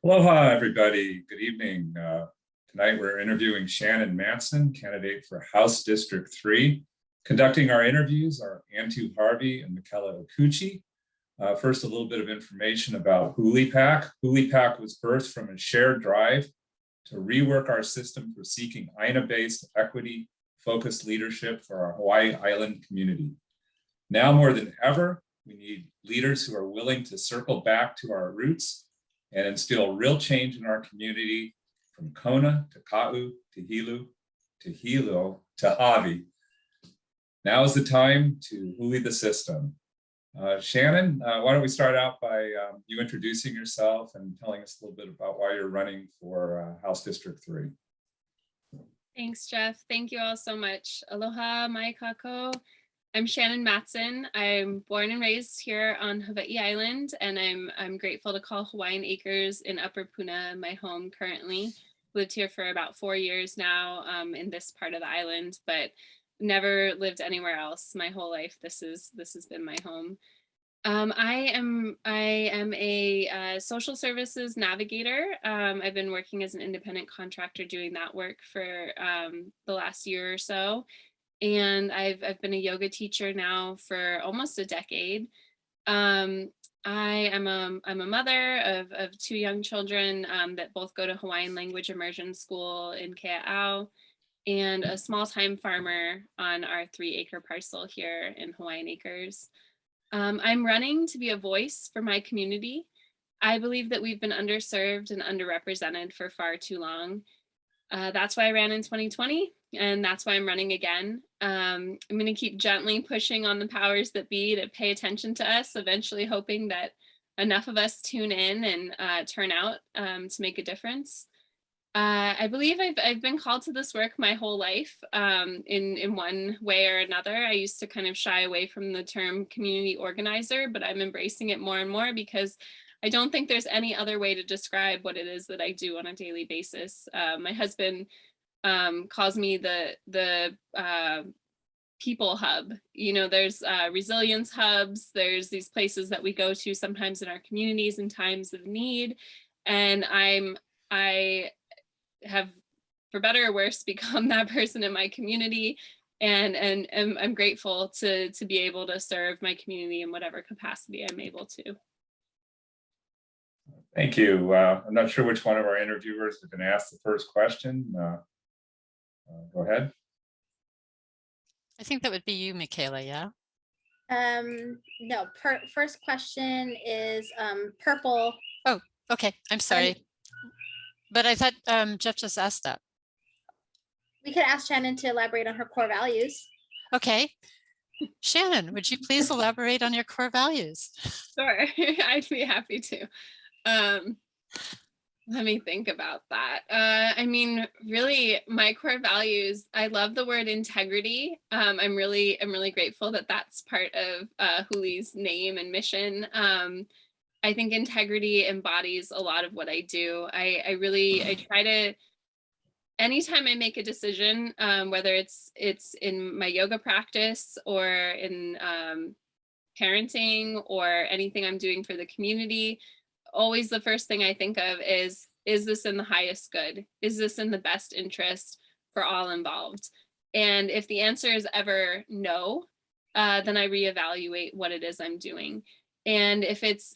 Aloha, everybody. Good evening. Tonight we're interviewing Shannon Matson, candidate for House District 3. Conducting our interviews are Antu Harvey and Michaela Okuchi. First, a little bit of information about HULI PAC. HULI PAC was birthed from a shared drive to rework our system for seeking āina-based equity-focused leadership for our Hawai'i Island community. Now more than ever, we need leaders who are willing to circle back to our roots and instill real change in our community from Kona to Ka'u to Hilu to Hilo to Hawi. Now is the time to HULI the system. Shannon, why don't we start out by you introducing yourself and telling us a little bit about why you're running for House District 3. Thanks, Jeff. Thank you all so much. Aloha, mai kako. I'm Shannon Matson. I'm born and raised here on Hawai'i Island, and I'm grateful to call Hawaiian Acres in Upper Puna my home currently. Lived here for about 4 years now in this part of the island, but never lived anywhere else my whole life. This has been my home. I am a social services navigator. I've been working as an independent contractor doing that work for the last year or so. And I've been a yoga teacher now for almost a decade. I'm a mother of 2 young children that both go to Hawaiian language immersion school in Kea'au, and a small-time farmer on our 3-acre parcel here in Hawaiian Acres. I'm running to be a voice for my community. I believe that we've been underserved and underrepresented for far too long. That's why I ran in 2020, and that's why I'm running again. I'm going to keep gently pushing on the powers that be to pay attention to us, eventually hoping that enough of us tune in and turn out to make a difference. I believe I've been called to this work my whole life in one way or another. I used to kind of shy away from the term community organizer, but I'm embracing it more and more because I don't think there's any other way to describe what it is that I do on a daily basis. My husband calls me the people hub. You know, there's resilience hubs. There's these places that we go to sometimes in our communities in times of need. And I have, for better or worse, become that person in my community. And I'm grateful to be able to serve my community in whatever capacity I'm able to. Thank you. I'm not sure which one of our interviewers is going to ask the first question. Go ahead. I think that would be you, Michaela, yeah? No, first question is purple. Oh, okay, I'm sorry. But I thought Jeff just asked that. We could ask Shannon to elaborate on her core values. Okay. Shannon, would you please elaborate on your core values? Sure, I'd be happy to. Let me think about that. I mean, really, my core values, I love the word integrity. I'm really grateful that that's part of HULI's name and mission. I think integrity embodies a lot of what I do. I try to, anytime I make a decision, whether it's in my yoga practice or in parenting or anything I'm doing for the community, always the first thing I think of is this in the highest good? Is this in the best interest for all involved? And if the answer is ever no, then I reevaluate what it is I'm doing. And if it's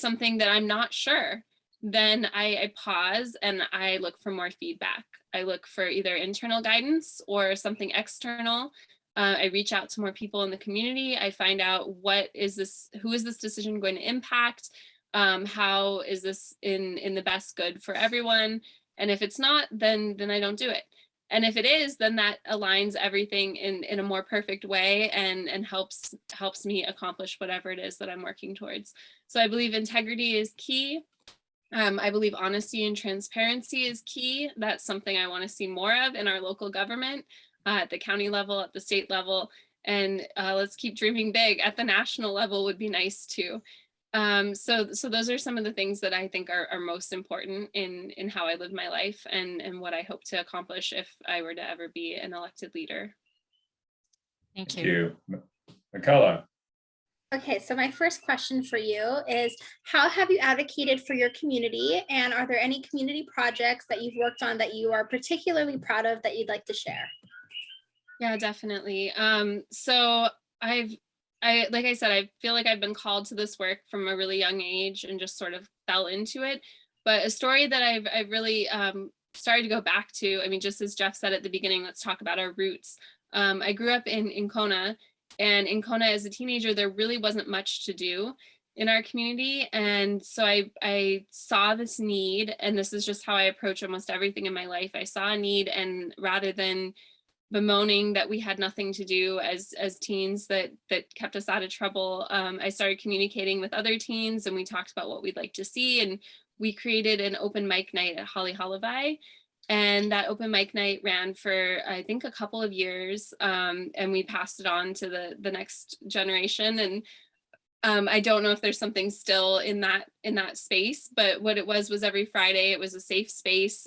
something that I'm not sure, then I pause and I look for more feedback. I look for either internal guidance or something external. I reach out to more people in the community. I find out who is this decision going to impact? How is this in the best good for everyone? And if it's not, then I don't do it. And if it is, then that aligns everything in a more perfect way and helps me accomplish whatever it is that I'm working towards. So I believe integrity is key. I believe honesty and transparency is key. That's something I want to see more of in our local government, at the county level, at the state level, and let's keep dreaming big. At the national level would be nice too. So those are some of the things that I think are most important in how I live my life and what I hope to accomplish if I were to ever be an elected leader. Thank you. Michaela. Okay, so my first question for you is, how have you advocated for your community? And are there any community projects that you've worked on that you are particularly proud of that you'd like to share? Yeah, definitely. So like I said, I feel like I've been called to this work from a really young age and just sort of fell into it. But a story that I've really started to go back to, I mean, just as Jeff said at the beginning, let's talk about our roots. I grew up in Kona, and in Kona as a teenager, there really wasn't much to do in our community. And so I saw this need, and this is just how I approach almost everything in my life. I saw a need, and rather than bemoaning that we had nothing to do as teens that kept us out of trouble, I started communicating with other teens, and we talked about what we'd like to see, and we created an open mic night at Hawai'i. And that open mic night ran for, I think, a couple of years, and we passed it on to the next generation. And I don't know if there's something still in that space, but what it was every Friday, it was a safe space,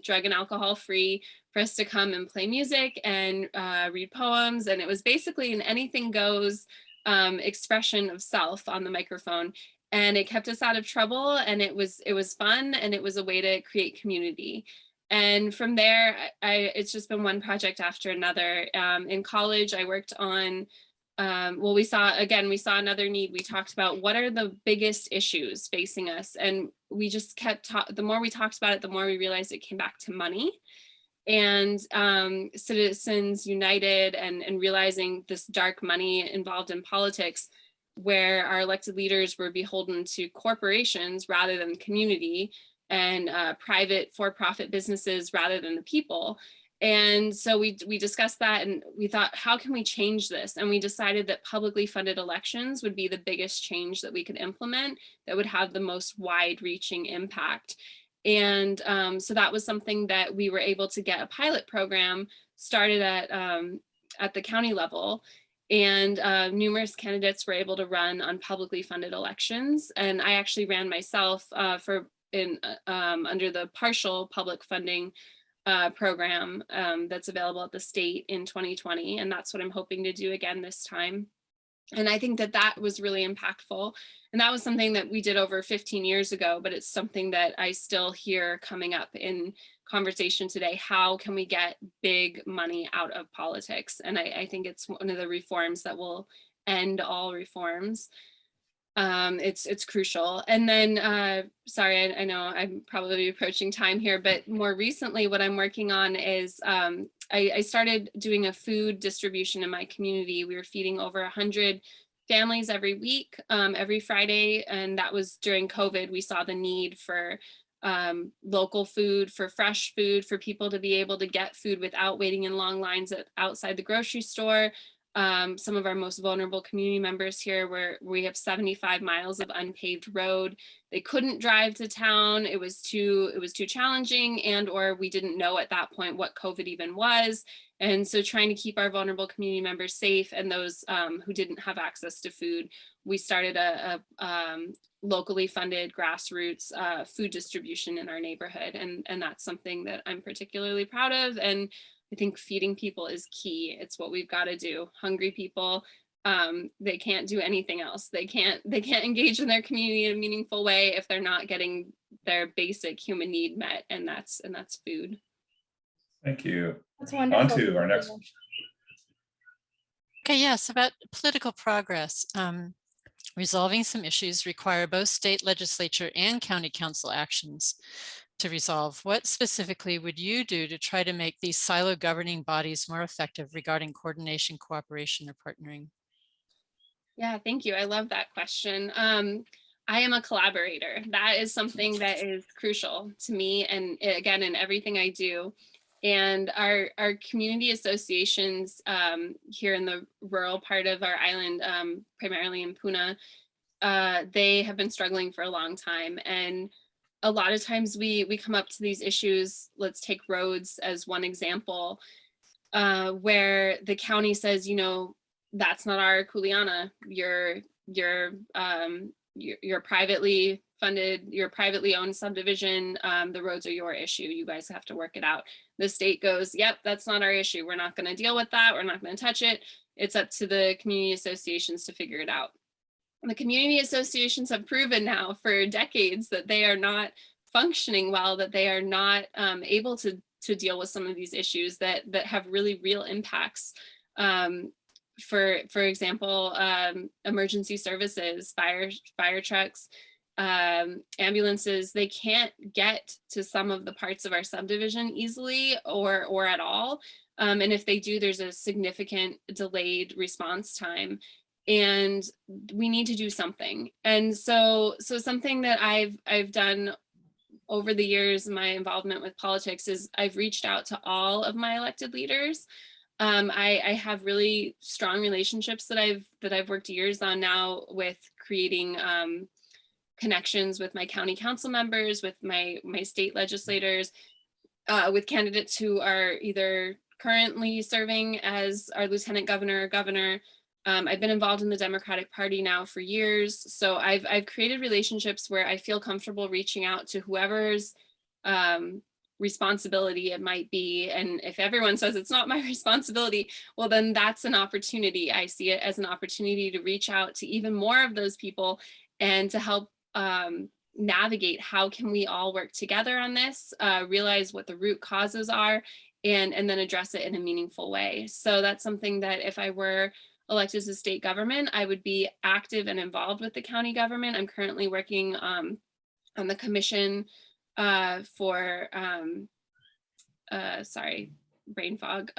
drug and alcohol free, for us to come and play music and read poems. And it was basically an anything goes expression of self on the microphone. And it kept us out of trouble, and it was fun, and it was a way to create community. And from there, it's just been one project after another. In college, I worked on well, we saw another need. We talked about what are the biggest issues facing us, and we just kept the more we talked about it, the more we realized it came back to money. And Citizens United and realizing this dark money involved in politics, where our elected leaders were beholden to corporations rather than the community, and private for-profit businesses rather than the people. And so we discussed that, and we thought, how can we change this? And we decided that publicly funded elections would be the biggest change that we could implement that would have the most wide-reaching impact. And so that was something that we were able to get a pilot program started at the county level. And numerous candidates were able to run on publicly funded elections. And I actually ran myself under the partial public funding program that's available at the state in 2020. And that's what I'm hoping to do again this time. And I think that was really impactful. And that was something that we did over 15 years ago, but it's something that I still hear coming up in conversation today. How can we get big money out of politics? And I think it's one of the reforms that will end all reforms. It's crucial. And then, sorry, I know I'm probably approaching time here, but more recently, what I'm working on is I started doing a food distribution in my community. We were feeding over 100 families every week, every Friday, and that was during COVID. We saw the need for local food, for fresh food, for people to be able to get food without waiting in long lines outside the grocery store. Some of our most vulnerable community members here, where we have 75 miles of unpaved road. They couldn't drive to town. It was too challenging, and or we didn't know at that point what COVID even was. And so trying to keep our vulnerable community members safe and those who didn't have access to food, we started a locally funded grassroots food distribution in our neighborhood. And that's something that I'm particularly proud of. And I think feeding people is key. It's what we've got to do. Hungry people, they can't do anything else. They can't engage in their community in a meaningful way if they're not getting their basic human need met, and that's food. Thank you. That's wonderful. On to our next. Okay, yes, about political progress. Resolving some issues require both state legislature and county council actions to resolve. What specifically would you do to try to make these silo governing bodies more effective regarding coordination, cooperation, or partnering? Yeah, thank you. I love that question. I am a collaborator. That is something that is crucial to me, and again, in everything I do. And our community associations here in the rural part of our island, primarily in Puna, they have been struggling for a long time. And a lot of times we come up to these issues. Let's take roads as one example, where the county says, you know, that's not our kuleana. You're privately funded, your privately owned subdivision. The roads are your issue. You guys have to work it out. The state goes, yep, that's not our issue. We're not going to deal with that. We're not going to touch it. It's up to the community associations to figure it out. the community associations have proven now for decades that they are not functioning well, that they are not able to deal with some of these issues that have really real impacts. For example, emergency services, fire trucks, ambulances, they can't get to some of the parts of our subdivision easily or at all. And if they do, there's a significant delayed response time. And we need to do something. And so something that I've done over the years, my involvement with politics, is I've reached out to all of my elected leaders. I have really strong relationships that I've worked years on now with creating connections with my county council members, with my state legislators, with candidates who are either currently serving as our lieutenant governor or governor. I've been involved in the Democratic Party now for years. So I've created relationships where I feel comfortable reaching out to whoever's responsibility it might be. And if everyone says it's not my responsibility, well, then that's an opportunity. I see it as an opportunity to reach out to even more of those people and to help navigate how can we all work together on this, realize what the root causes are, and then address it in a meaningful way. So that's something that if I were elected to state government, I would be active and involved with the county government. I'm currently working on the commission for, sorry, brain fog.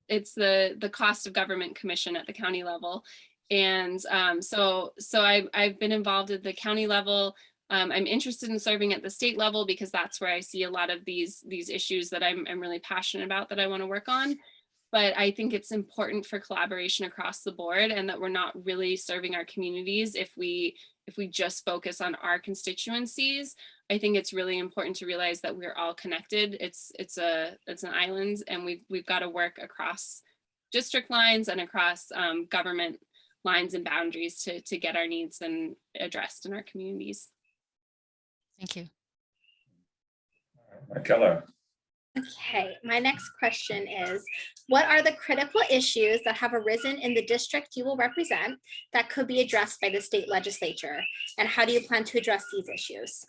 It's the cost of government commission at the county level. And so I've been involved at the county level. I'm interested in serving at the state level because that's where I see a lot of these issues that I'm really passionate about, that I want to work on. But I think it's important for collaboration across the board, and that we're not really serving our communities if we just focus on our constituencies. I think it's really important to realize that we're all connected. It's an island, and we've got to work across district lines and across government lines and boundaries to get our needs and addressed in our communities. Thank you. Keller. Okay, my next question is, what are the critical issues that have arisen in the district you will represent that could be addressed by the state legislature? And how do you plan to address these issues?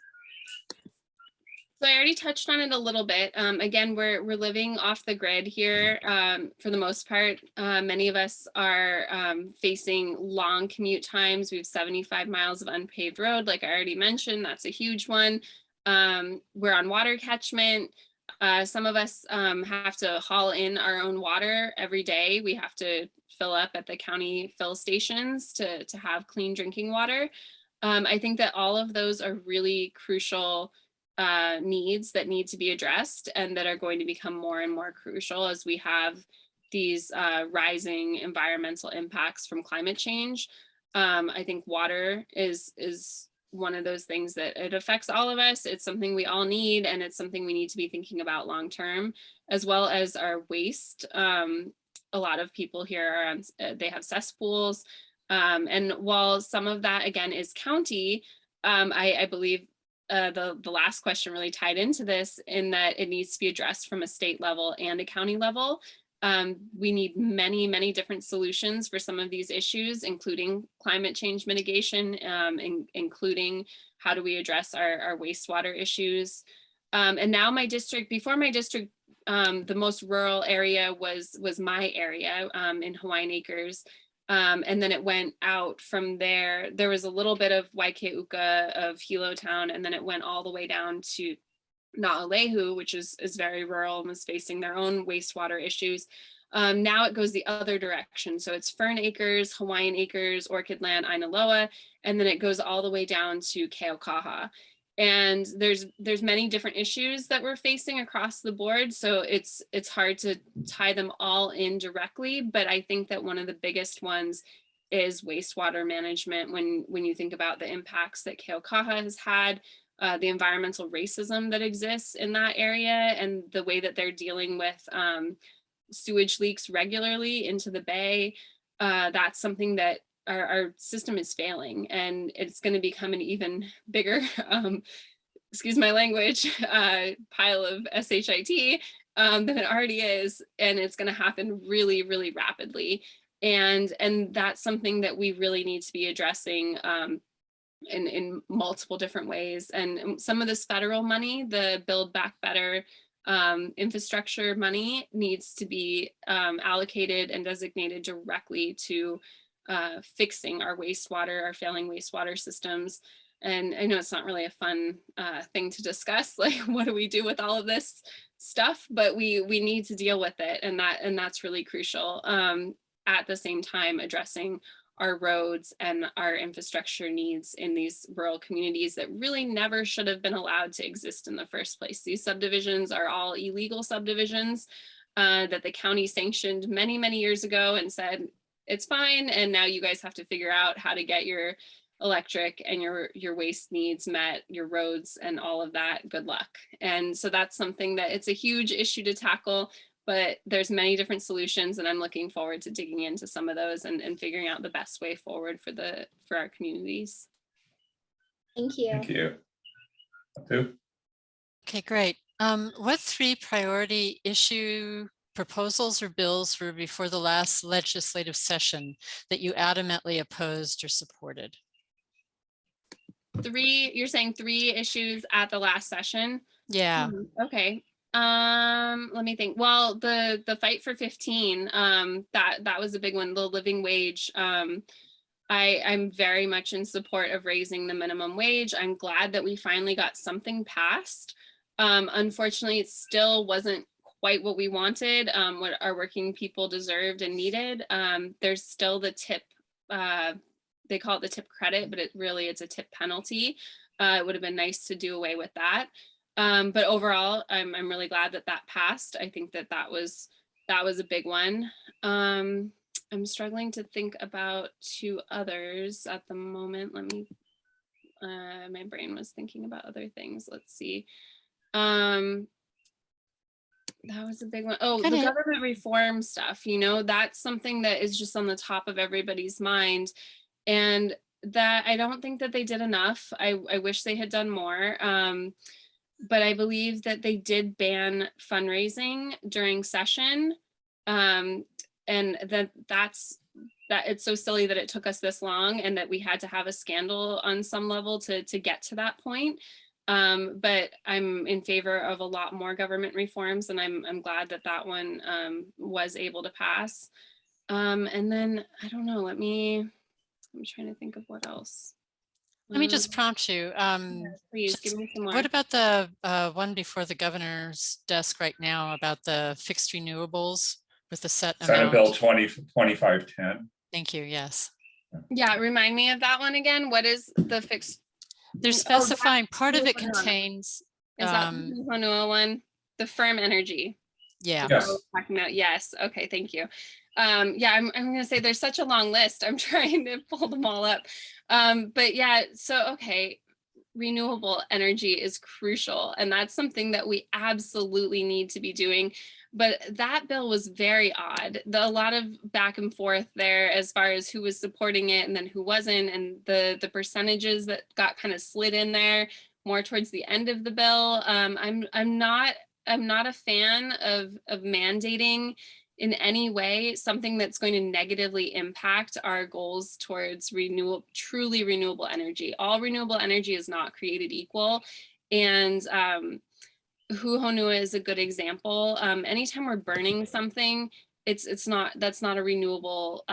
So I already touched on it a little bit. Again, we're living off the grid here for the most part. Many of us are facing long commute times. We have 75 miles of unpaved road, like I already mentioned. That's a huge one. We're on water catchment. Some of us have to haul in our own water every day. We have to fill up at the county fill stations to have clean drinking water. I think that all of those are really crucial needs that need to be addressed, and that are going to become more and more crucial as we have these rising environmental impacts from climate change. I think water is one of those things that it affects all of us. It's something we all need, and it's something we need to be thinking about long term, as well as our waste. A lot of people here are on, they have cesspools, and while some of that again is county, I believe the last question really tied into this, in that it needs to be addressed from a state level and a county level. We need many different solutions for some of these issues, including climate change mitigation, including how do we address our wastewater issues. And now my district, before my district, the most rural area was my area in Hawaiian Acres. And then it went out from there. There was a little bit of Waikeuka of Hilo Town, and then it went all the way down to Na'alehu, which is very rural and is facing their own wastewater issues. Now it goes the other direction. So it's Fern Acres, Hawaiian Acres, Orchid Land, Aina Loa, and then it goes all the way down to Keaukaha. And there's many different issues that we're facing across the board. So it's hard to tie them all in directly, but I think that one of the biggest ones is wastewater management. When you think about the impacts that Keaukaha has had, the environmental racism that exists in that area, and the way that they're dealing with sewage leaks regularly into the bay, that's something that our system is failing, and it's going to become an even bigger, excuse my language, pile of SHIT than it already is, and it's going to happen really rapidly. And that's something that we really need to be addressing in multiple different ways. And some of this federal money, the Build Back Better infrastructure money, needs to be allocated and designated directly to fixing our wastewater, our failing wastewater systems. And I know it's not really a fun thing to discuss, like what do we do with all of this stuff, but we need to deal with it, and that's really crucial. At the same time, addressing our roads and our infrastructure needs in these rural communities that really never should have been allowed to exist in the first place. These subdivisions are all illegal subdivisions that the county sanctioned many, many years ago and said, it's fine. And now you guys have to figure out how to get your electric and your waste needs met, your roads and all of that. Good luck. And so that's something that it's a huge issue to tackle, but there's many different solutions, and I'm looking forward to digging into some of those and figuring out the best way forward for our communities. Thank you. Thank you. Atu? Okay, great. What 3 priority issue proposals or bills were before the last legislative session that you adamantly opposed or supported? 3, you're saying 3 issues at the last session? Yeah. Okay. Let me think. Well, the fight for 15, that was a big one. The living wage. I'm very much in support of raising the minimum wage. I'm glad that we finally got something passed. Unfortunately, it still wasn't quite what we wanted, what our working people deserved and needed. There's still the tip, they call it the tip credit, but it's a tip penalty. It would have been nice to do away with that. But overall, I'm really glad that passed. I think that was a big one. I'm struggling to think about 2 others at the moment. Let me, my brain was thinking about other things. Let's see. That was a big one. Oh, the government reform stuff, that's something that is just on the top of everybody's mind. And that I don't think that they did enough. I wish they had done more. But I believe that they did ban fundraising during session. And that it's so silly that it took us this long and that we had to have a scandal on some level to get to that point. But I'm in favor of a lot more government reforms, and I'm glad that one was able to pass. And then I don't know, I'm trying to think of what else. Let me just prompt you. Please give me some more. What about the one before the governor's desk right now about the fixed renewables with the set Senate amount? Bill 2510. Thank you. Yes. Yeah, remind me of that one again. What is the fixed? They're specifying part of it contains. Is that the Honua one? The firm energy. Yeah. Yes. Talking about, yes. Okay, thank you. Yeah, I'm going to say there's such a long list. I'm trying to pull them all up. But yeah, so, okay, renewable energy is crucial. And that's something that we absolutely need to be doing. But that bill was very odd. A lot of back and forth there as far as who was supporting it and then who wasn't, and the percentages that got kind of slid in there more towards the end of the bill. I'm not a fan of mandating in any way something that's going to negatively impact our goals towards truly renewable energy. All renewable energy is not created equal, and Honua is a good example. Anytime we're burning something, that's not a renewable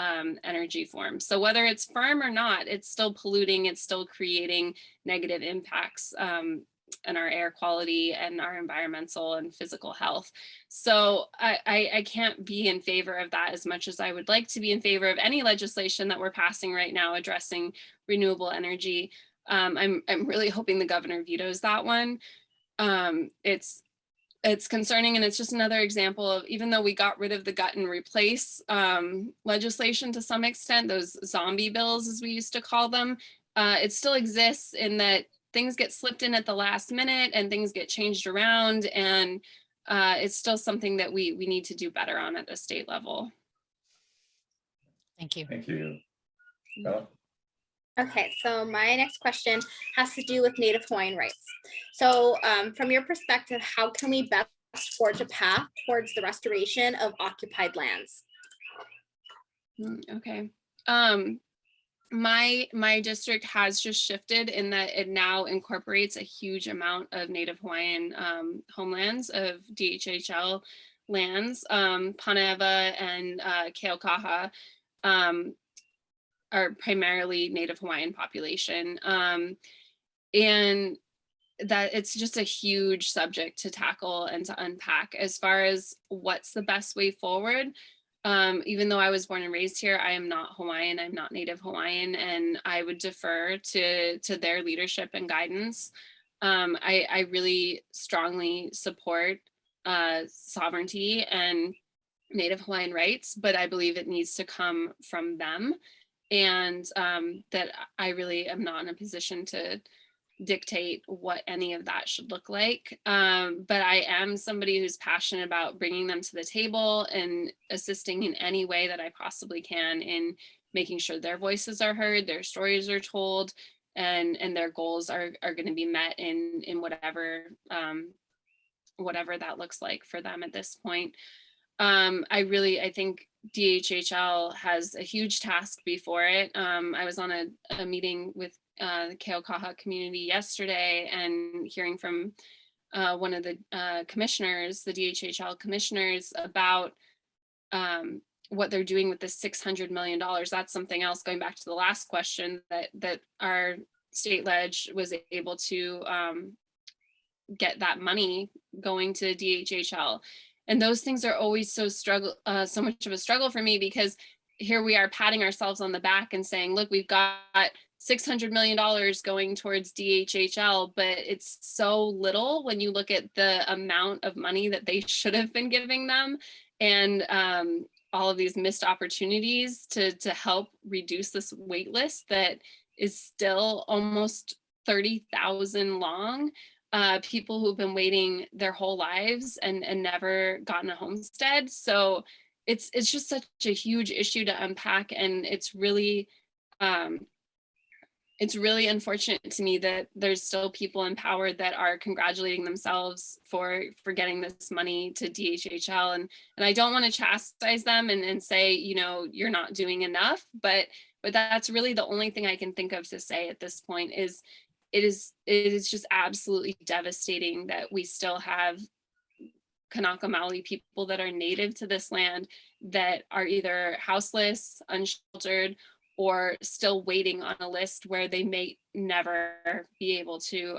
energy form. So whether it's firm or not, it's still polluting, it's still creating negative impacts in our air quality and our environmental and physical health. So I can't be in favor of that as much as I would like to be in favor of any legislation that we're passing right now addressing renewable energy. I'm really hoping the governor vetoes that one. It's concerning, and it's just another example of, even though we got rid of the gut and replace legislation to some extent, those zombie bills as we used to call them, it still exists in that things get slipped in at the last minute and things get changed around, and it's still something that we need to do better on at the state level. Thank you. Thank you. Bella? Okay, so my next question has to do with Native Hawaiian rights. So from your perspective, how can we best forge a path towards the restoration of occupied lands? Okay. My district has just shifted in that it now incorporates a huge amount of Native Hawaiian homelands of DHHL lands. Pane'ewa and Keaukaha are primarily Native Hawaiian population. And that it's just a huge subject to tackle and to unpack as far as what's the best way forward. Even though I was born and raised here, I am not Hawaiian, I'm not Native Hawaiian, and I would defer to their leadership and guidance. I really strongly support sovereignty and Native Hawaiian rights, but I believe it needs to come from them. And that I really am not in a position to dictate what any of that should look like. But I am somebody who's passionate about bringing them to the table and assisting in any way that I possibly can in making sure their voices are heard, their stories are told, and their goals are going to be met in whatever whatever that looks like for them at this point. I think DHHL has a huge task before it. I was on a meeting with the Keaukaha community yesterday and hearing from one of the commissioners, the DHHL commissioners, about what they're doing with the $600 million. That's something else, going back to the last question, that our state ledge was able to get that money going to DHHL. And those things are always so much of a struggle for me, because here we are patting ourselves on the back and saying, look, we've got $600 million going towards DHHL, but it's so little when you look at the amount of money that they should have been giving them, and all of these missed opportunities to help reduce this wait list that is still almost 30,000 long. People who've been waiting their whole lives and never gotten a homestead. So it's just such a huge issue to unpack, and it's really unfortunate to me that there's still people in power that are congratulating themselves for getting this money to DHHL. And I don't want to chastise them and say, you know, you're not doing enough, but that's really the only thing I can think of to say at this point is it is just absolutely devastating that we still have Kanaka Maoli people that are native to this land that are either houseless, unsheltered, or still waiting on a list where they may never be able to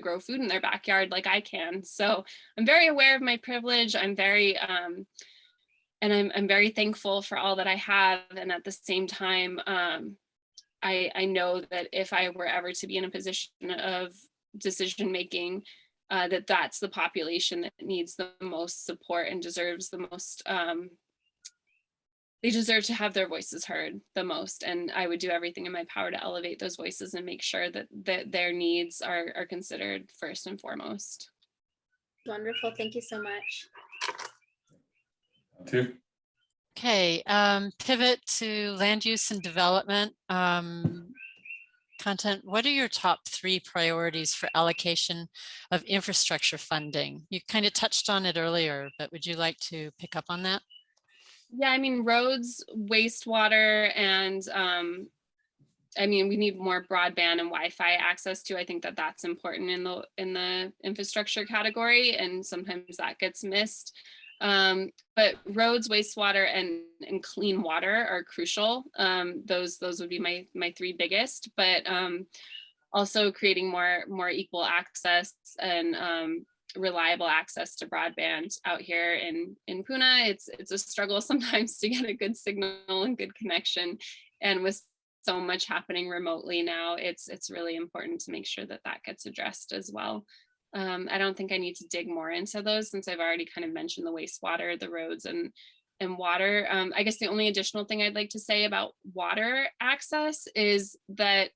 grow food in their backyard like I can. So I'm very aware of my privilege. I'm very and I'm very thankful for all that I have. And at the same time, I know that if I were ever to be in a position of decision making, that's the population that needs the most support and deserves the most. They deserve to have their voices heard the most, and I would do everything in my power to elevate those voices and make sure that their needs are considered first and foremost. Wonderful. Thank you so much. Too. Okay, pivot to land use and development content. What are your top 3 priorities for allocation of infrastructure funding? You kind of touched on it earlier, but would you like to pick up on that? Yeah, I mean, roads, wastewater, and I mean, we need more broadband and Wi-Fi access too. I think that's important in the infrastructure category, and sometimes that gets missed. But roads, wastewater, and clean water are crucial. Those would be my 3 biggest. But also creating more equal access and reliable access to broadband out here in Puna. It's a struggle sometimes to get a good signal and good connection, and with so much happening remotely now, it's really important to make sure that gets addressed as well. I don't think I need to dig more into those, since I've already kind of mentioned the wastewater, the roads, and water. I guess the only additional thing I'd like to say about water access is that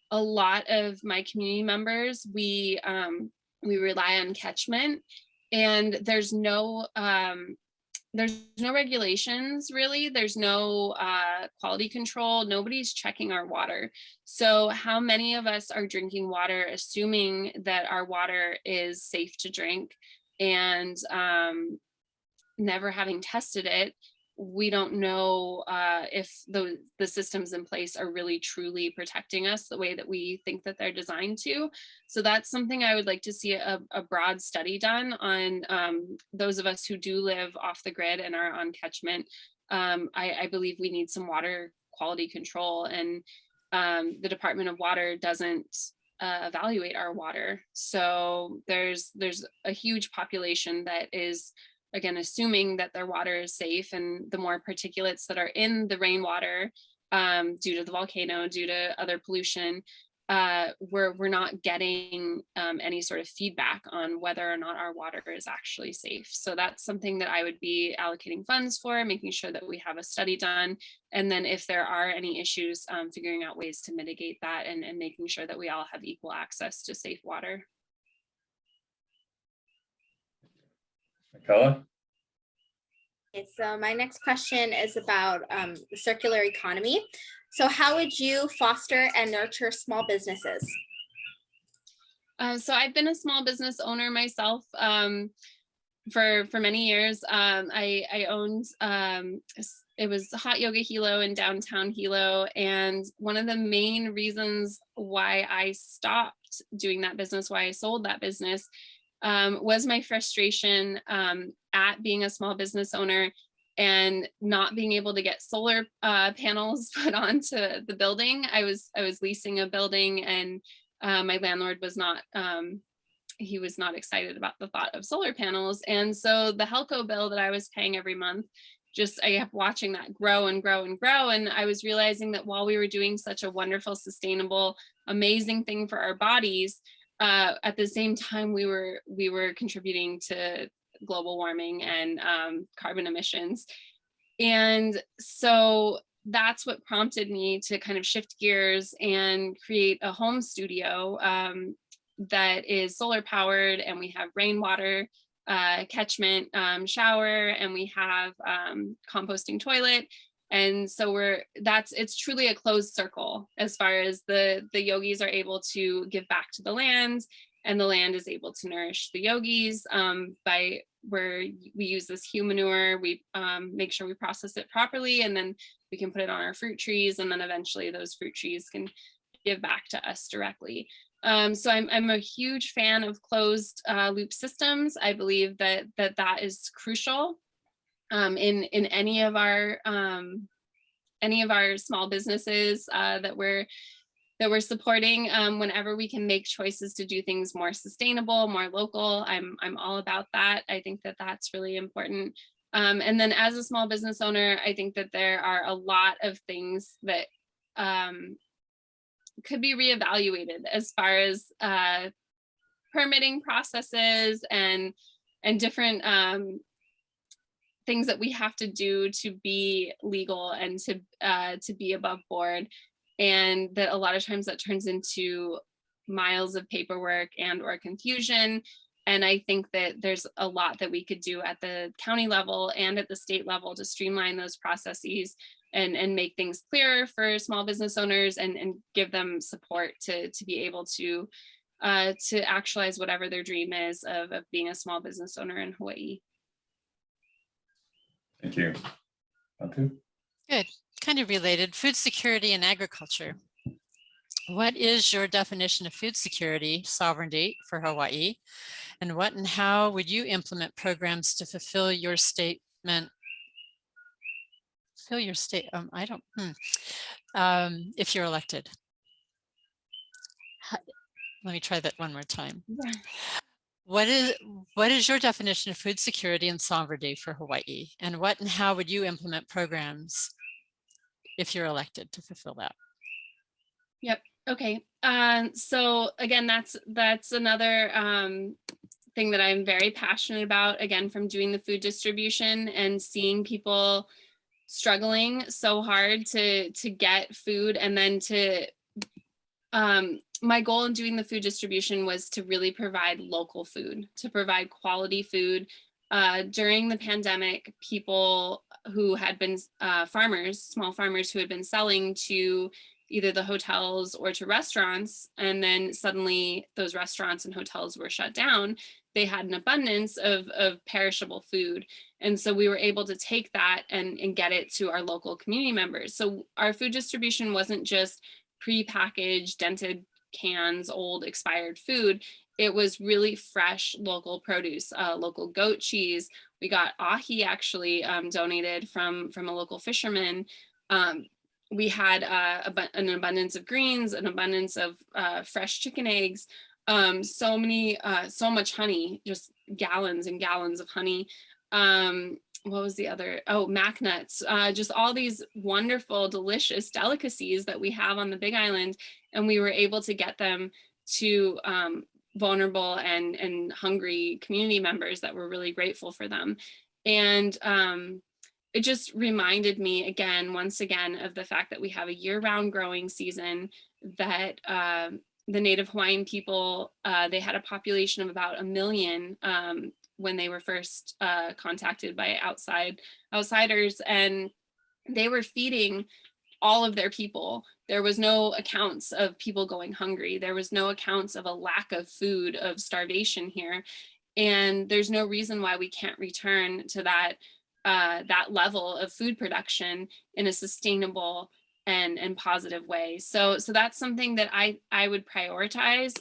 a lot of my community members, we rely on catchment, and there's no regulations really. There's no quality control. Nobody's checking our water. So how many of us are drinking water assuming that our water is safe to drink, and never having tested it, we don't know if the systems in place are really truly protecting us the way that we think that they're designed to. So that's something I would like to see a broad study done on those of us who do live off the grid and are on catchment. I believe we need some water quality control, and the Department of Water doesn't evaluate our water. So there's a huge population that is, again, assuming that their water is safe, and the more particulates that are in the rainwater due to the volcano, due to other pollution, we're not getting any sort of feedback on whether or not our water is actually safe. So that's something that I would be allocating funds for, making sure that we have a study done. And then if there are any issues, figuring out ways to mitigate that, and making sure that we all have equal access to safe water. Michaela? Okay, so my next question is about the circular economy. So how would you foster and nurture small businesses? So I've been a small business owner myself for many years. I owned, it was Hot Yoga Hilo in downtown Hilo. And one of the main reasons why I stopped doing that business, why I sold that business, was my frustration at being a small business owner and not being able to get solar panels put onto the building. I was leasing a building, and my landlord was not, he was not excited about the thought of solar panels. And so the Helco bill that I was paying every month, I kept watching that grow and grow and grow. And I was realizing that while we were doing such a wonderful, sustainable, amazing thing for our bodies, at the same time, we were contributing to global warming and carbon emissions. And so that's what prompted me to kind of shift gears and create a home studio that is solar powered, and we have rainwater catchment shower, and we have composting toilet. And so it's truly a closed circle as far as the yogis are able to give back to the land, and the land is able to nourish the yogis by where we use this human manure. We make sure we process it properly, and then we can put it on our fruit trees, and then eventually those fruit trees can give back to us directly. So I'm a huge fan of closed loop systems. I believe that is crucial in any of our small businesses that we're supporting. Whenever we can make choices to do things more sustainable, more local, I'm all about that. I think that that's really important. And then as a small business owner, I think that there are a lot of things that could be reevaluated as far as permitting processes and different things that we have to do to be legal and to be above board. And that a lot of times that turns into miles of paperwork and or confusion. And I think that there's a lot that we could do at the county level and at the state level to streamline those processes and make things clearer for small business owners, and give them support to be able to actualize whatever their dream is of being a small business owner in Hawaii. Thank you. Antu? Good, kind of related, food security and agriculture. What is your definition of food security, sovereignty for Hawaii? And what and how would you implement programs to fulfill your statement? Fill your state, if you're elected. Let me try that one more time. Yeah. What is your definition of food security and sovereignty for Hawaii? And what and how would you implement programs if you're elected to fulfill that? Yep. Okay. So again, that's another thing that I'm very passionate about, again, from doing the food distribution and seeing people struggling so hard to get food. And then my goal in doing the food distribution was to really provide local food, to provide quality food. During the pandemic, people who had been small farmers who had been selling to either the hotels or to restaurants, and then suddenly those restaurants and hotels were shut down, they had an abundance of perishable food. And so we were able to take that and get it to our local community members. So our food distribution wasn't just pre-packaged, dented cans, old expired food. It was really fresh local produce, local goat cheese. We got ahi actually donated from a local fisherman. We had an abundance of greens, an abundance of fresh chicken eggs, so much honey, just gallons and gallons of honey. What was the other? Oh, mac nuts, just all these wonderful, delicious delicacies that we have on the Big Island. And we were able to get them to vulnerable and hungry community members that were really grateful for them. And it just reminded me once again, of the fact that we have a year-round growing season, that the Native Hawaiian people, they had a population of about 1 million when they were first contacted by outsiders, and they were feeding all of their people. There was no accounts of people going hungry. There was no accounts of a lack of food, of starvation here. And there's no reason why we can't return to that level of food production in a sustainable and positive way. So that's something that I would prioritize.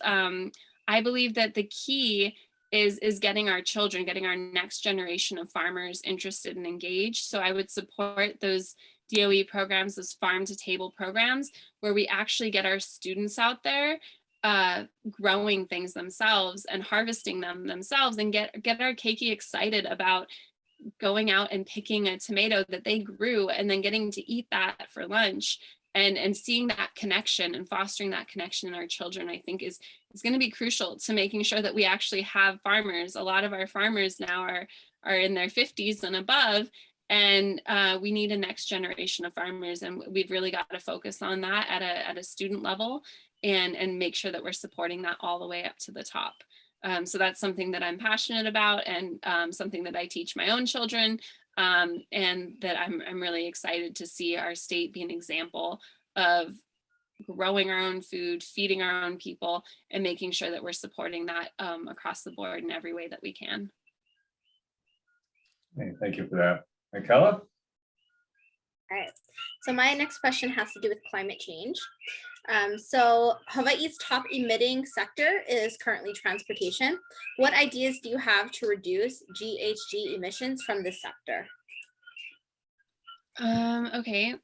I believe that the key is getting our children, getting our next generation of farmers interested and engaged. So I would support those DOE programs, those farm to table programs, where we actually get our students out there growing things themselves and harvesting them themselves, and get our keiki excited about going out and picking a tomato that they grew and then getting to eat that for lunch, and seeing that connection and fostering that connection in our children, I think is going to be crucial to making sure that we actually have farmers. A lot of our farmers now are in their 50s and above, and we need a next generation of farmers, and we've really got to focus on that at a student level, and make sure that we're supporting that all the way up to the top. So that's something that I'm passionate about, and something that I teach my own children, and that I'm really excited to see our state be an example of growing our own food, feeding our own people, and making sure that we're supporting that across the board in every way that we can. Hey, thank you for that. Michaela? All right. So my next question has to do with climate change. So Hawaii's top emitting sector is currently transportation. What ideas do you have to reduce GHG emissions from this sector? Okay.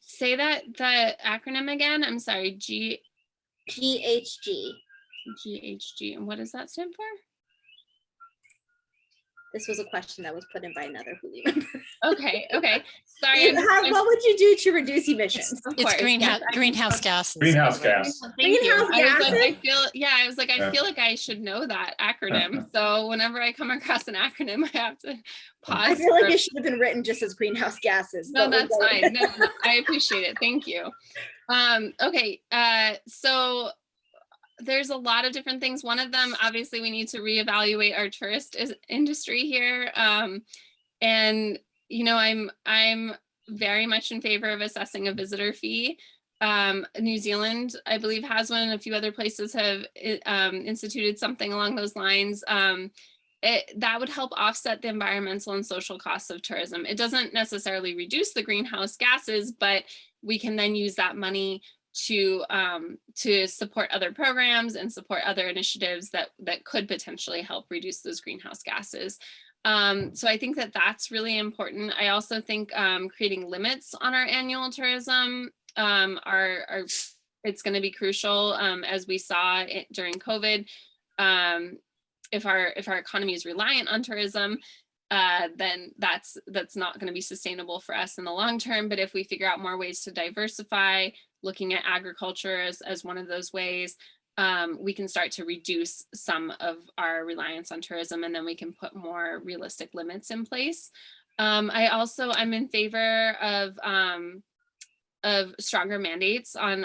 Say the acronym again. I'm sorry. GHG. GHG. And what does that stand for? This was a question that was put in by another HULI member. Okay. Sorry. What would you do to reduce emissions? It's greenhouse gases. Greenhouse gas. Thank you. Greenhouse I was like, I feel like I should know that acronym. So whenever I come across an acronym, I have to pause. I feel like it should have been written just as greenhouse gases. No, that's fine. No, I appreciate it. Thank you. Okay. So there's a lot of different things. One of them, obviously, we need to reevaluate our tourist industry here. And I'm very much in favor of assessing a visitor fee. New Zealand, I believe, has one, and a few other places have instituted something along those lines. That would help offset the environmental and social costs of tourism. It doesn't necessarily reduce the greenhouse gases, but we can then use that money to support other programs and support other initiatives that could potentially help reduce those greenhouse gases. So I think that that's really important. I also think creating limits on our annual tourism it's going to be crucial, as we saw during COVID. If our economy is reliant on tourism, then that's not going to be sustainable for us in the long term. But if we figure out more ways to diversify, looking at agriculture as one of those ways, we can start to reduce some of our reliance on tourism, and then we can put more realistic limits in place. I'm in favor of stronger mandates on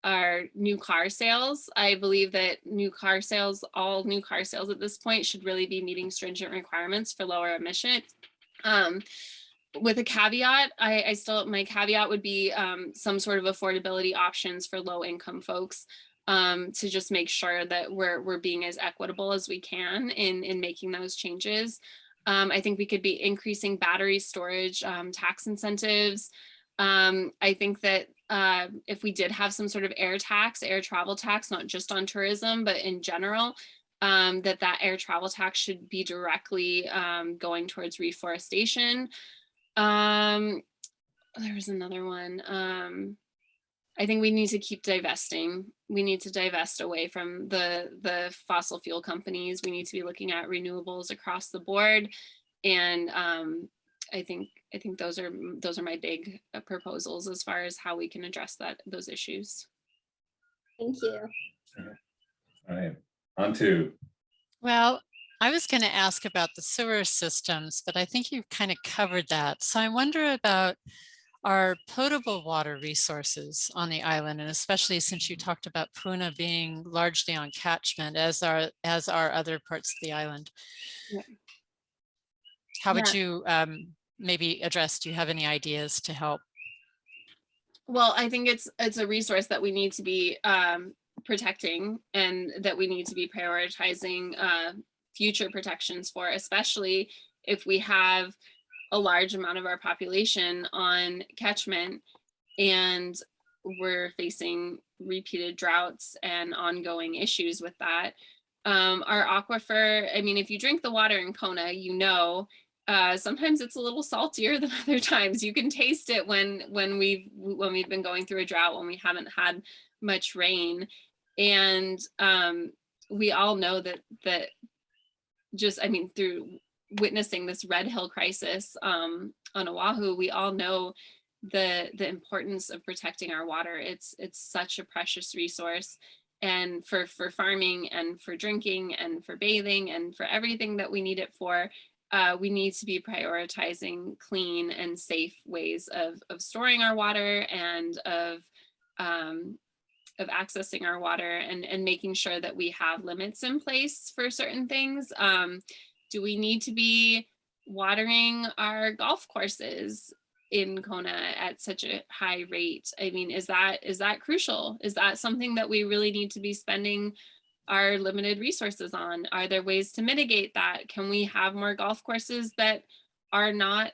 our new car sales. I believe that all new car sales at this point should really be meeting stringent requirements for lower emission. With a caveat, my caveat would be some sort of affordability options for low income folks. to just make sure that we're being as equitable as we can in making those changes. I think we could be increasing battery storage tax incentives. I think that if we did have some sort of air travel tax, not just on tourism, but in general, that air travel tax should be directly going towards reforestation. There was another one. I think we need to keep divesting. We need to divest away from the fossil fuel companies. We need to be looking at renewables across the board. And I think those are my big proposals as far as how we can address those issues. Thank you. All right, on to. Well, I was going to ask about the sewer systems, but I think you've kind of covered that. So I wonder about our potable water resources on the island, and especially since you talked about Puna being largely on catchment, as are other parts of the island. Yeah. How would you maybe address? Do you have any ideas to help? Well, I think it's a resource that we need to be protecting, and that we need to be prioritizing future protections for, especially if we have a large amount of our population on catchment and we're facing repeated droughts and ongoing issues with that. Our aquifer, I mean, if you drink the water in Kona, you know, sometimes it's a little saltier than other times. You can taste it when we've been going through a drought, when we haven't had much rain. And we all know that just, I mean, through witnessing this Red Hill crisis on Oahu, we all know the importance of protecting our water. It's such a precious resource, and for farming and for drinking and for bathing and for everything that we need it for, we need to be prioritizing clean and safe ways of storing our water and of accessing our water, and making sure that we have limits in place for certain things. Do we need to be watering our golf courses in Kona at such a high rate? I mean, is that crucial? Is that something that we really need to be spending our limited resources on? Are there ways to mitigate that? Can we have more golf courses that are not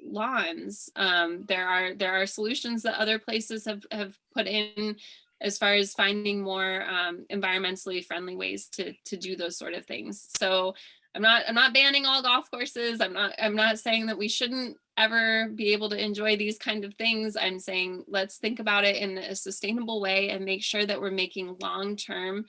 lawns? There are solutions that other places have put in as far as finding more environmentally friendly ways to do those sort of things. So I'm not banning all golf courses. I'm not saying that we shouldn't ever be able to enjoy these kind of things. I'm saying let's think about it in a sustainable way and make sure that we're making long-term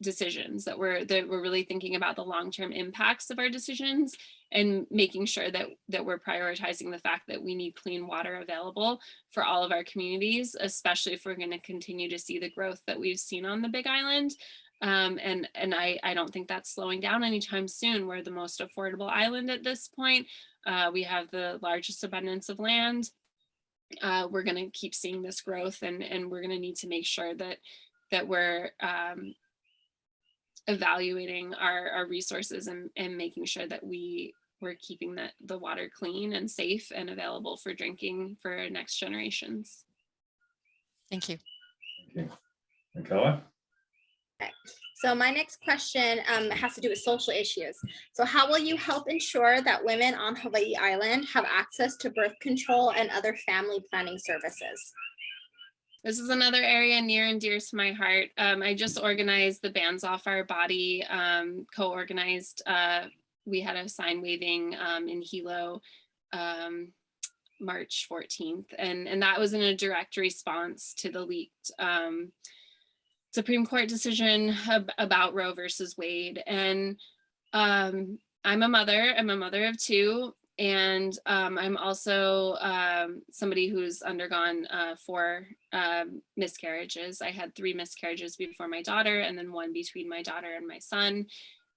decisions, that we're really thinking about the long-term impacts of our decisions, and making sure that we're prioritizing the fact that we need clean water available for all of our communities, especially if we're going to continue to see the growth that we've seen on the Big Island. And I don't think that's slowing down anytime soon. We're the most affordable island at this point. We have the largest abundance of land. We're going to keep seeing this growth, and we're going to need to make sure that we're evaluating our resources and making sure that we're keeping the water clean and safe and available for drinking for next generations. Thank you. Thank you. Michaela? Okay. So my next question has to do with social issues. So how will you help ensure that women on Hawai'i Island have access to birth control and other family planning services? This is another area near and dear to my heart. I just organized the Bands Off Our Body, co-organized. We had a sign waving in Hilo March 14th. And that was in a direct response to the leaked Supreme Court decision about Roe versus Wade. And I'm a mother of two. And I'm also somebody who's undergone 4 miscarriages. I had 3 miscarriages before my daughter, and then 1 between my daughter and my son.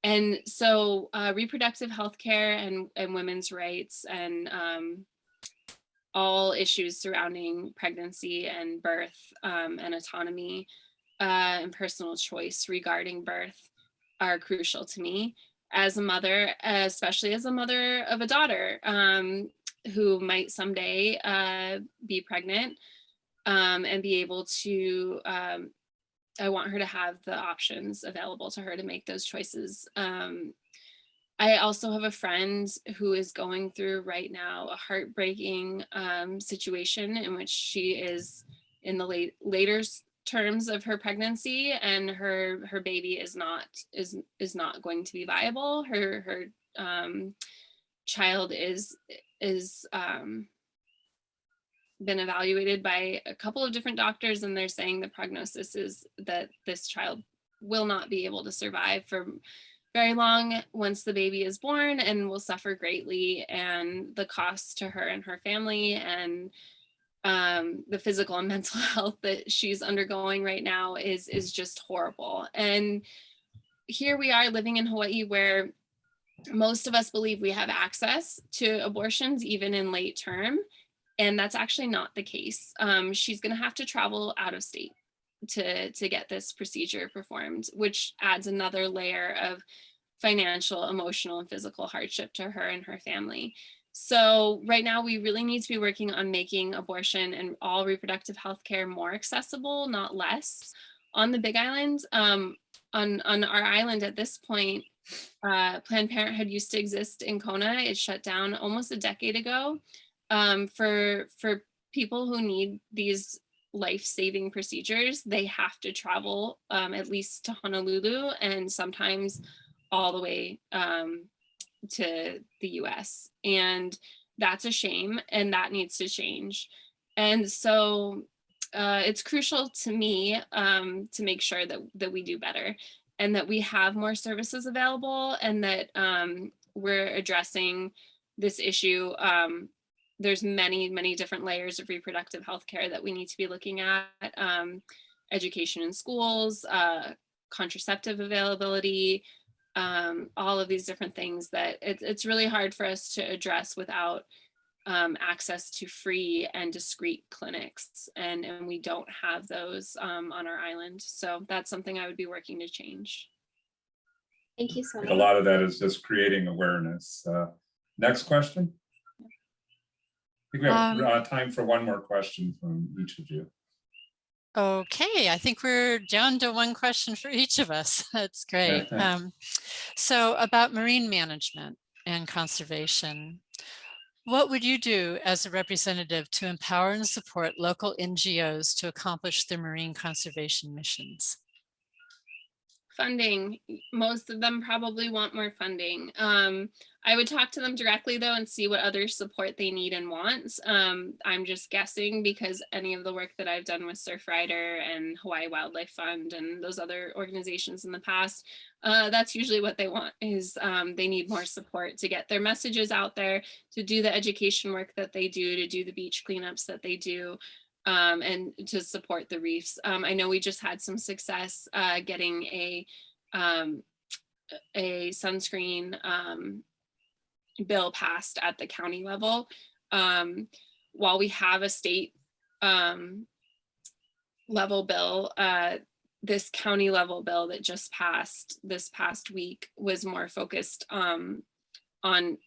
And so reproductive health care and women's rights and all issues surrounding pregnancy and birth and autonomy and personal choice regarding birth are crucial to me as a mother, especially as a mother of a daughter who might someday be pregnant and be able to I want her to have the options available to her to make those choices. I also have a friend who is going through right now a heartbreaking situation in which she is in the later terms of her pregnancy, and her baby is not going to be viable. Her child is been evaluated by a couple of different doctors, and they're saying the prognosis is that this child will not be able to survive for very long once the baby is born, and will suffer greatly. And the costs to her and her family, and the physical and mental health that she's undergoing right now is just horrible. And here we are living in Hawaii, where most of us believe we have access to abortions even in late term, and that's actually not the case. She's going to have to travel out of state to get this procedure performed, which adds another layer of financial, emotional, and physical hardship to her and her family. So right now we really need to be working on making abortion and all reproductive health care more accessible, not less. On the Big Island, on our island at this point, Planned Parenthood used to exist in Kona. It shut down almost a decade ago. For people who need these life-saving procedures, they have to travel at least to Honolulu, and sometimes all the way to the US. And that's a shame, and that needs to change. And so it's crucial to me to make sure that we do better, and that we have more services available, and that we're addressing this issue. There's many different layers of reproductive health care that we need to be looking at. Education in schools, contraceptive availability, all of these different things that it's really hard for us to address without access to free and discreet clinics. And we don't have those on our island. So that's something I would be working to change. Thank you so A much. lot of that is just creating awareness. Next question. I think we have time for one more question from each of you. Okay, I think we're down to one question for each of us. That's great. So about marine management and conservation, what would you do as a representative to empower and support local NGOs to accomplish their marine conservation missions? Funding. Most of them probably want more funding. I would talk to them directly though and see what other support they need and want. I'm just guessing because any of the work that I've done with Surfrider and Hawaii Wildlife Fund and those other organizations in the past, that's usually what they want is they need more support to get their messages out there, to do the education work that they do, to do the beach cleanups that they do. And to support the reefs. I know we just had some success getting a sunscreen bill passed at the county level. While we have a state level bill, this county level bill that just passed this past week was more focused on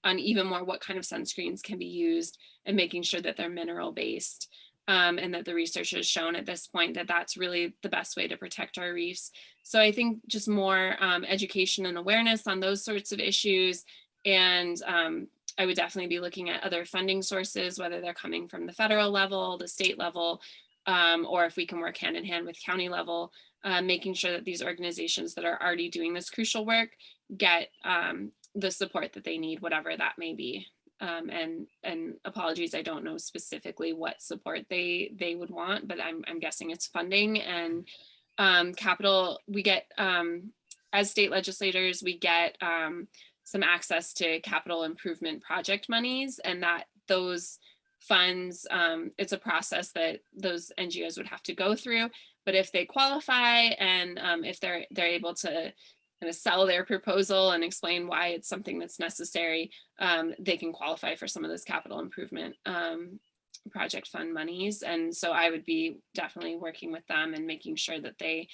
even more what kind of sunscreens can be used and making sure that they're mineral based. And that the research has shown at this point that that's really the best way to protect our reefs. So I think just more education and awareness on those sorts of issues. And I would definitely be looking at other funding sources, whether they're coming from the federal level, the state level, or if we can work hand in hand with county level, making sure that these organizations that are already doing this crucial work get the support that they need, whatever that may be. And apologies, I don't know specifically what support they would want, but I'm guessing it's funding and capital. We get, as state legislators, we get some access to capital improvement project monies, and that those funds, it's a process that those NGOs would have to go through. But if they qualify and if they're able to kind of sell their proposal and explain why it's something that's necessary, they can qualify for some of this capital improvement project fund monies. And so I would be definitely working with them and making sure that they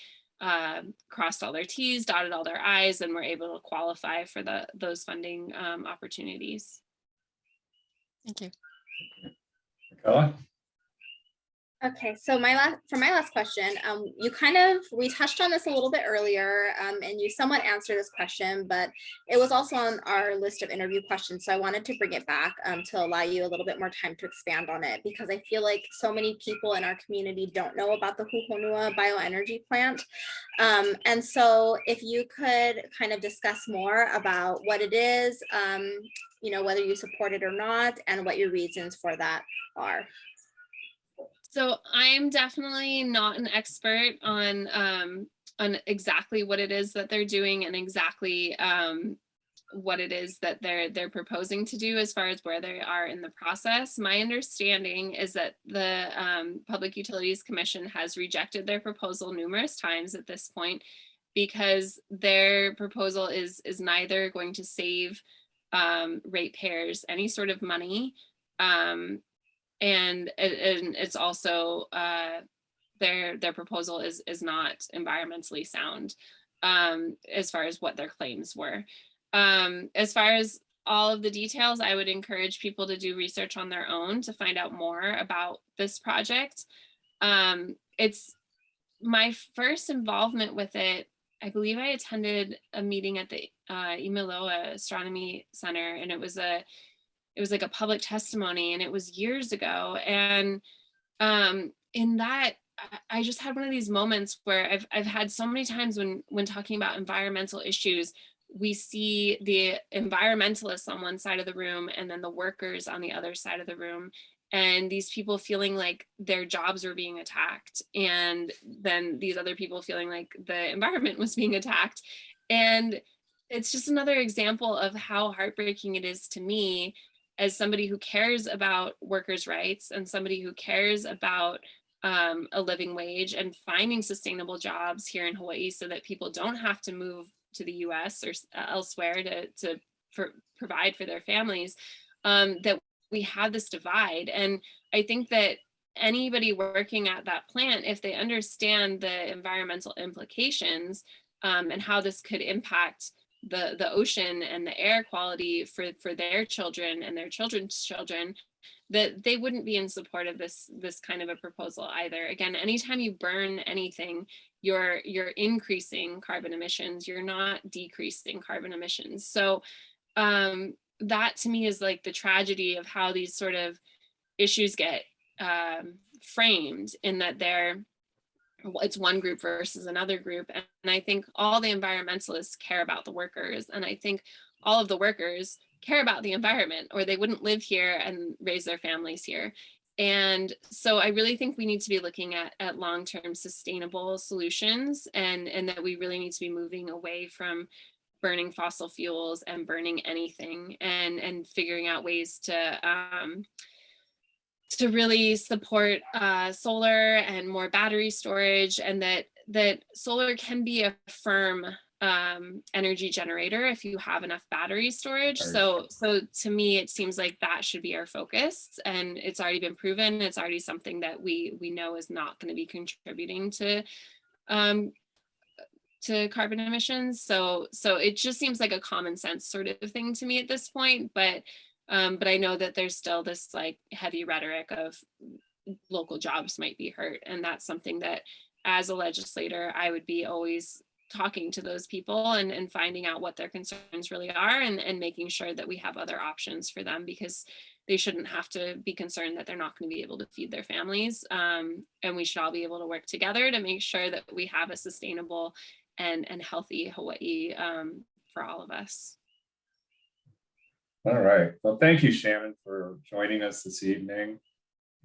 crossed all their T's, dotted all their I's, and were able to qualify for those funding opportunities. Thank you. Michaela? Okay, so for my last question, we touched on this a little bit earlier, and you somewhat answered this question, but it was also on our list of interview questions. So I wanted to bring it back to allow you a little bit more time to expand on it, because I feel like so many people in our community don't know about the Honua bioenergy plant. And so if you could kind of discuss more about what it is, whether you support it or not, and what your reasons for that are. So I'm definitely not an expert on exactly what it is that they're doing and exactly what it is that they're proposing to do as far as where they are in the process. My understanding is that the Public Utilities Commission has rejected their proposal numerous times at this point, because their proposal is neither going to save ratepayers any sort of money, and it's also their proposal is not environmentally sound as far as what their claims were. As far as all of the details, I would encourage people to do research on their own to find out more about this project. It's my first involvement with it. I believe I attended a meeting at the Imiloa Astronomy Center, and it was like a public testimony, and it was years ago. And in that, I just had one of these moments where I've had so many times when talking about environmental issues, we see the environmentalists on one side of the room and then the workers on the other side of the room, and these people feeling like their jobs were being attacked, and then these other people feeling like the environment was being attacked. And it's just another example of how heartbreaking it is to me, as somebody who cares about workers' rights and somebody who cares about a living wage and finding sustainable jobs here in Hawaii so that people don't have to move to the US or elsewhere to provide for their families, that we have this divide. And I think that anybody working at that plant, if they understand the environmental implications and how this could impact the ocean and the air quality for their children and their children's children, that they wouldn't be in support of this kind of a proposal either. Again, anytime you burn anything, you're increasing carbon emissions, you're not decreasing carbon emissions. So that to me is like the tragedy of how these sort of issues get framed, in that it's one group versus another group. And I think all the environmentalists care about the workers, and I think all of the workers care about the environment, or they wouldn't live here and raise their families here. And so I really think we need to be looking at long-term sustainable solutions, and that we really need to be moving away from burning fossil fuels and burning anything, and figuring out ways to really support solar and more battery storage, and that solar can be a firm energy generator if you have enough battery storage. So to me, it seems like that should be our focus, and it's already been proven. It's already something that we know is not going to be contributing to carbon emissions. So it just seems like a common sense sort of thing to me at this point. But I know that there's still this like heavy rhetoric of local jobs might be hurt. And that's something that as a legislator, I would be always talking to those people and finding out what their concerns really are, and making sure that we have other options for them, because they shouldn't have to be concerned that they're not going to be able to feed their families. And we should all be able to work together to make sure that we have a sustainable and healthy Hawaii for all of us. All right. Well, thank you, Shannon, for joining us this evening.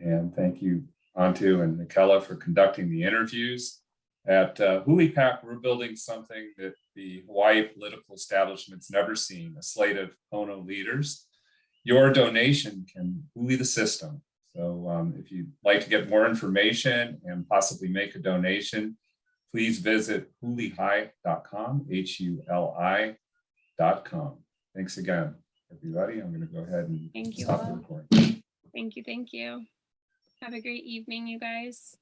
And thank you, Antu and Michaela, for conducting the interviews. At HULI PAC, we're building something that the Hawaii political establishment's never seen, a slate of Pono leaders. Your donation can buoy the system. So if you'd like to get more information and possibly make a donation, please visit hulihai.com, HULI.com. Thanks again, everybody. I'm going to go ahead and Thank you stop all. the recording. Thank you. Have a great evening, you guys.